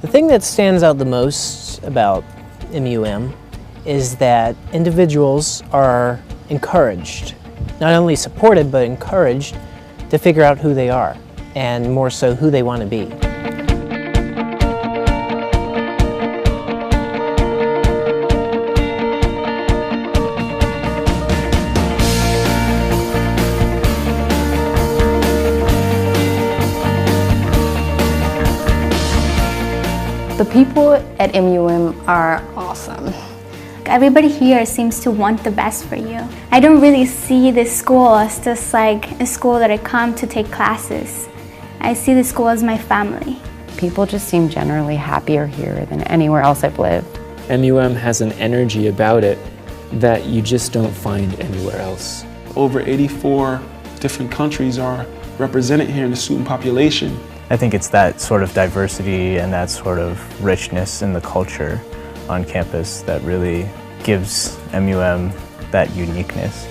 The thing that stands out the most about MUM is that individuals are encouraged, not only supported, but encouraged to figure out who they are, and more so who they want to be. The people at MUM are awesome. Everybody here seems to want the best for you. I don't really see this school as just like a school that I come to take classes. I see the school as my family. People just seem generally happier here than anywhere else I've lived. MUM has an energy about it that you just don't find anywhere else. Over 84 different countries are represented here in the student population. I think it's that sort of diversity and that sort of richness in the culture on campus that really gives MUM that uniqueness.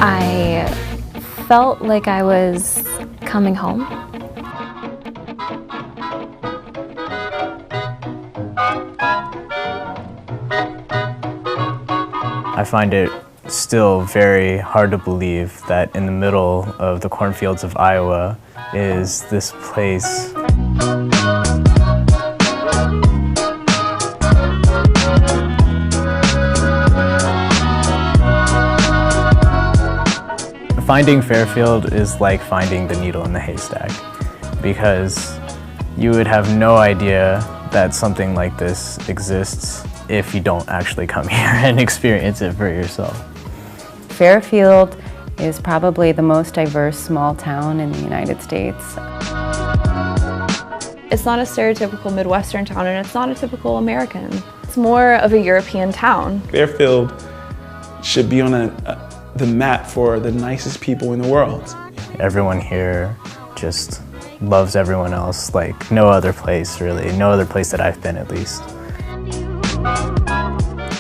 I felt like I was coming home. I find it still very hard to believe that in the middle of the cornfields of Iowa is this place. Finding Fairfield is like finding the needle in the haystack, because you would have no idea that something like this exists if you don't actually come here and experience it for yourself. Fairfield is probably the most diverse small town in the United States. It's not a stereotypical Midwestern town, and it's not a typical American. It's more of a European town. Fairfield should be on the map for the nicest people in the world. Everyone here just loves everyone else like no other place, really. No other place that I've been, at least.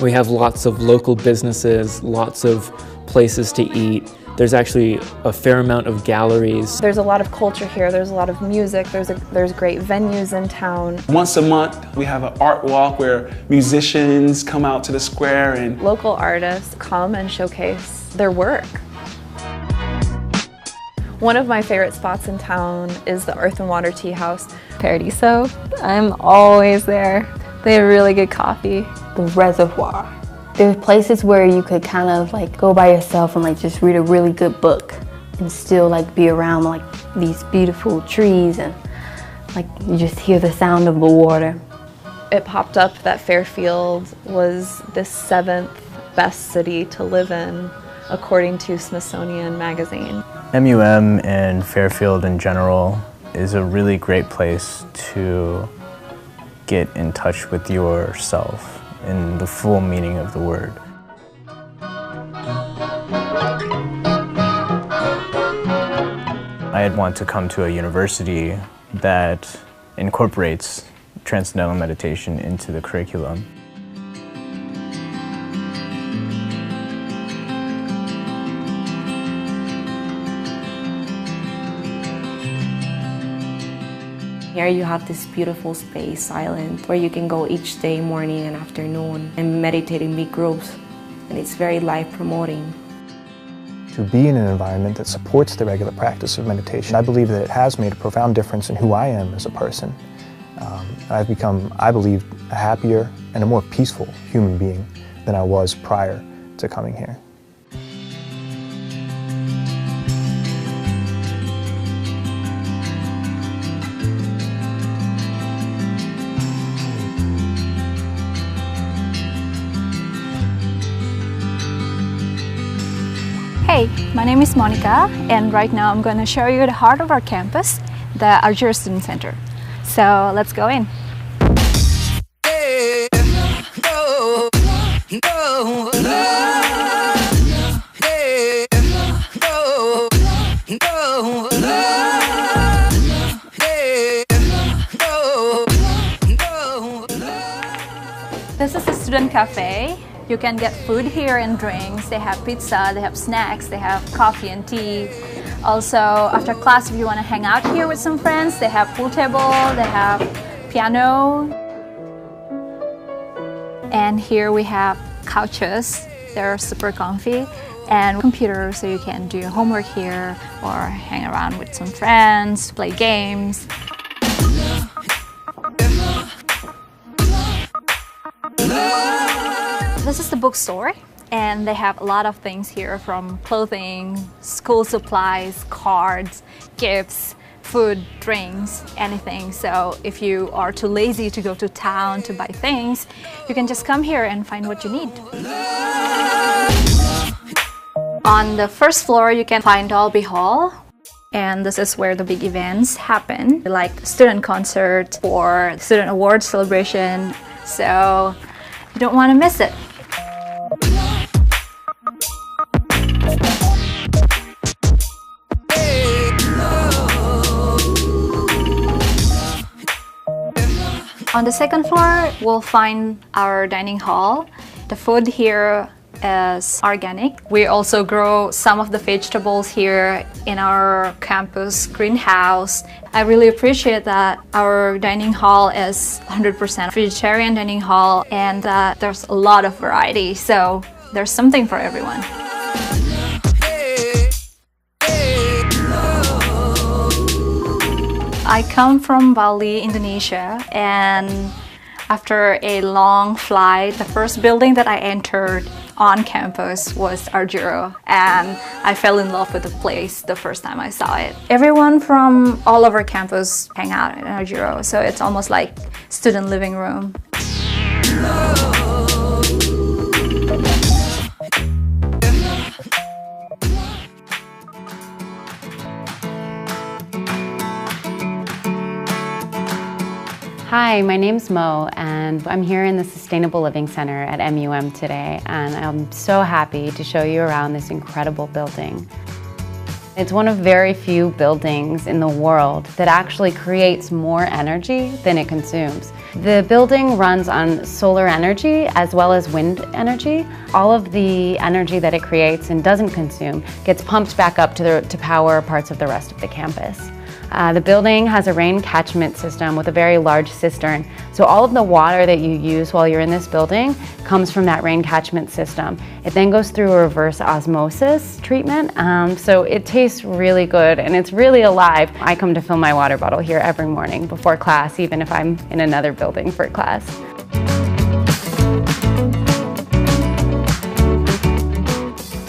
We have lots of local businesses, lots of places to eat. There's actually a fair amount of galleries. There's a lot of culture here. There's a lot of music. There's great venues in town. Once a month, we have an art walk where musicians come out to the square and local artists come and showcase their work. One of my favorite spots in town is the Earth and Water Tea House. Paradiso, I'm always there. They have really good coffee. The reservoir. There's places where you could kind of like go by yourself and like just read a really good book and still like be around like these beautiful trees, and like you just hear the sound of the water. It popped up that Fairfield was the 7th best city to live in, according to Smithsonian Magazine. MUM and Fairfield in general is a really great place to get in touch with yourself in the full meaning of the word. I'd want to come to a university that incorporates transcendental meditation into the curriculum. Here you have this beautiful space, island, where you can go each day, morning and afternoon, and meditate in big groups, and it's very life-promoting. To be in an environment that supports the regular practice of meditation, I believe that it has made a profound difference in who I am as a person. I've become, I believe, a happier and a more peaceful human being than I was prior to coming here. Hey, my name is Monica, and right now I'm going to show you the heart of our campus, the Alger Student Center. So let's go in. This is the student cafe. You can get food here and drinks. They have pizza, they have snacks, they have coffee and tea. Also, after class, if you want to hang out here with some friends, they have pool table, they have piano. And here we have couches. They're super comfy. And computers, so you can do your homework here or hang around with some friends, play games. This is the bookstore, and they have a lot of things here, from clothing, school supplies, cards, gifts, food, drinks, anything. So if you are too lazy to go to town to buy things, you can just come here and find what you need. On the first floor, you can find Dolby Hall. And this is where the big events happen, like student concert or student award celebration. So you don't want to miss it. On the second floor, we'll find our dining hall. The food here is organic. We also grow some of the vegetables here in our campus greenhouse. I really appreciate that our dining hall is 100% vegetarian dining hall, and there's a lot of variety, so there's something for everyone. I come from Bali, Indonesia, and after a long flight, the first building that I entered on campus was Alger, and I fell in love with the place the first time I saw it. Everyone from all over campus hang out in Alger, so it's almost like student living room. Hi, my name's Mo, and I'm here in the Sustainable Living Center at MUM today, and I'm so happy to show you around this incredible building. It's one of very few buildings in the world that actually creates more energy than it consumes. The building runs on solar energy as well as wind energy. All of the energy that it creates and doesn't consume gets pumped back up to power parts of the rest of the campus. The building has a rain catchment system with a very large cistern. So all of the water that you use while you're in this building comes from that rain catchment system. It then goes through a reverse osmosis treatment. So it tastes really good and it's really alive. I come to fill my water bottle here every morning before class, even if I'm in another building for class.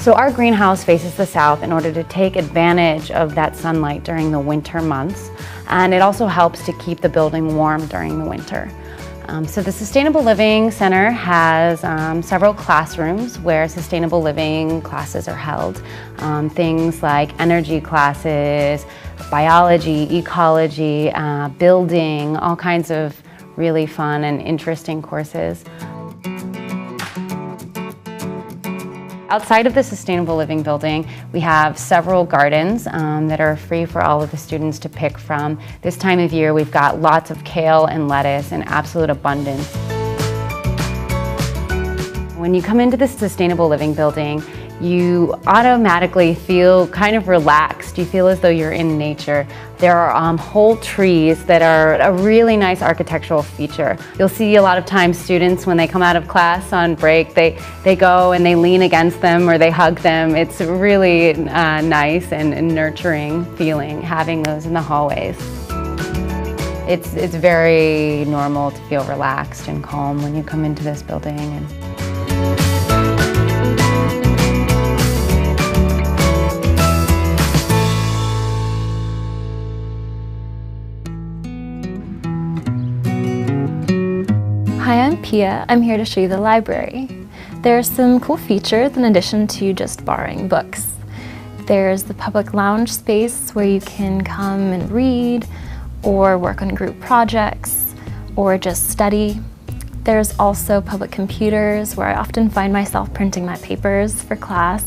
So our greenhouse faces the south in order to take advantage of that sunlight during the winter months, and it also helps to keep the building warm during the winter. So the Sustainable Living Center has several classrooms where sustainable living classes are held. Things like energy classes, biology, ecology, building, all kinds of really fun and interesting courses. Outside of the Sustainable Living Building, we have several gardens that are free for all of the students to pick from. This time of year, we've got lots of kale and lettuce in absolute abundance. When you come into the Sustainable Living Building, you automatically feel kind of relaxed. You feel as though you're in nature. There are whole trees that are a really nice architectural feature. You'll see a lot of times students, when they come out of class on break, they go and they lean against them or they hug them. It's a really nice and nurturing feeling having those in the hallways. It's very normal to feel relaxed and calm when you come into this building. Hi, I'm Pia. I'm here to show you the library. There are some cool features in addition to just borrowing books. There's the public lounge space where you can come and read or work on group projects or just study. There's also public computers where I often find myself printing my papers for class.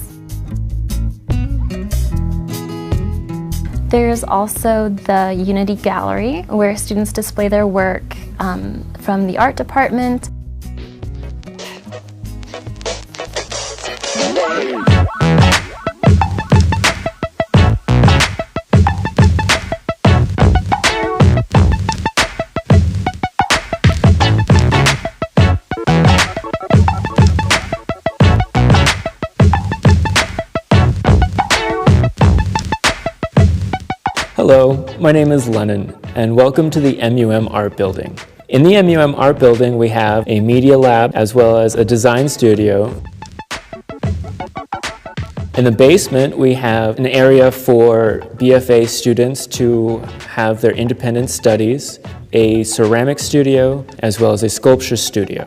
There's also the Unity Gallery where students display their work from the art department. Hello, my name is Lennon, and welcome to the MUM Art Building. In the MUM Art Building, we have a media lab as well as a design studio. In the basement, we have an area for BFA students to have their independent studies, a ceramic studio, as well as a sculpture studio.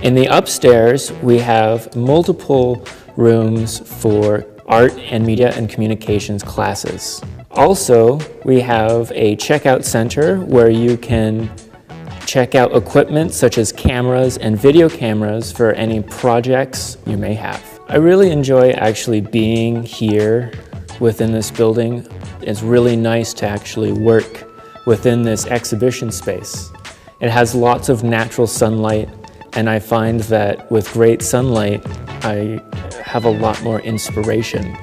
In the upstairs, we have multiple rooms for art and media and communications classes. Also, we have a checkout center where you can check out equipment such as cameras and video cameras for any projects you may have. I really enjoy actually being here within this building. It's really nice to actually work within this exhibition space. It has lots of natural sunlight, and I find that with great sunlight, I have a lot more inspiration.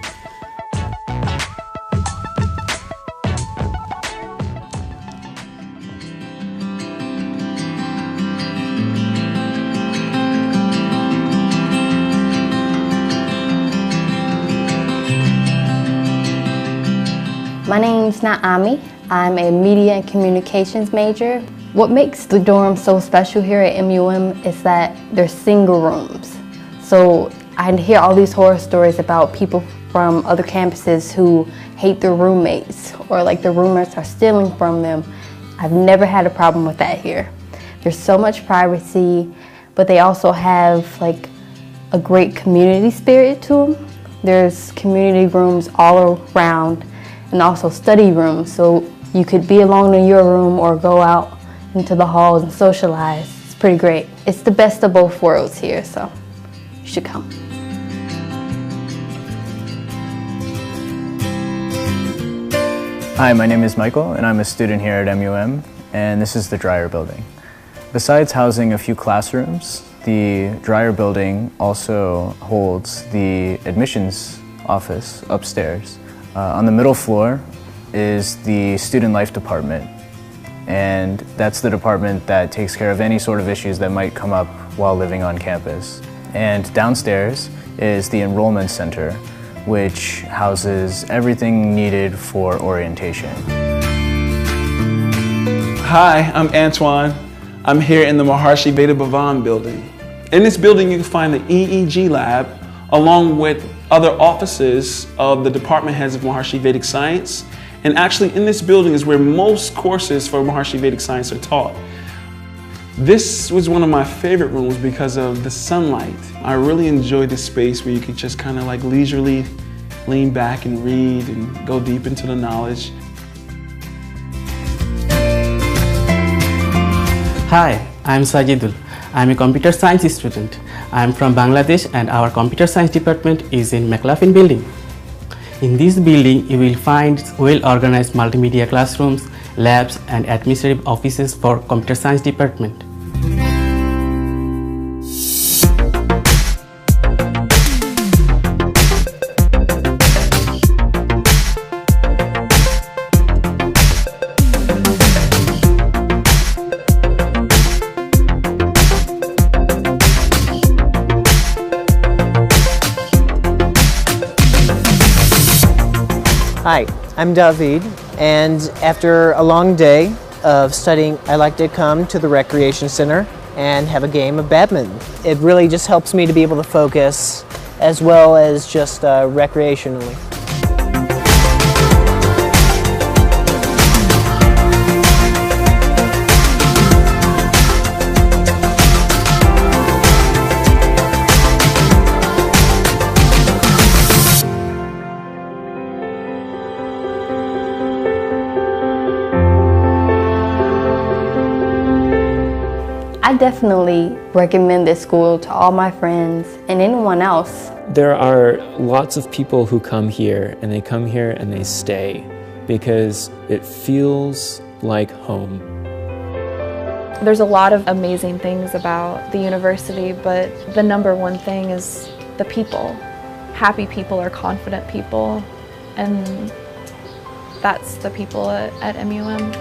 My name's Naomi. I'm a media and communications major. What makes the dorm so special here at MUM is that they're single rooms. So I hear all these horror stories about people from other campuses who hate their roommates or like their roommates are stealing from them. I've never had a problem with that here. There's so much privacy, but they also have like a great community spirit to them. There's community rooms all around and also study rooms, so you could be alone in your room or go out into the halls and socialize. It's pretty great. It's the best of both worlds here, so you should come. Hi, my name is Michael, and I'm a student here at MUM, and this is the Dryer Building. Besides housing a few classrooms, the Dryer Building also holds the admissions office upstairs. On the middle floor is the Student Life Department, and that's the department that takes care of any sort of issues that might come up while living on campus. And downstairs is the Enrollment Center, which houses everything needed for orientation. Hi, I'm Antoine. I'm here in the Maharishi Vedic Building. In this building, you can find the EEG lab along with other offices of the department heads of Maharishi Vedic Science. And actually in this building is where most courses for Maharishi Vedic Science are taught. This was one of my favorite rooms because of the sunlight. I really enjoyed this space where you could just kind of like leisurely lean back and read and go deep into the knowledge. Hi, I'm Sajidul. I'm a computer science student. I'm from Bangladesh and our computer science department is in McLoughlin Building. In this building, you will find well-organized multimedia classrooms, labs, and administrative offices for computer science department. Hi, I'm David, and after a long day of studying, I like to come to the recreation center and have a game of badminton. It really just helps me to be able to focus as well as just recreationally. I definitely recommend this school to all my friends and anyone else. There are lots of people who come here and they stay because it feels like home. There's a lot of amazing things about the university, but the number one thing is the people. Happy people are confident people, and that's the people at MUM.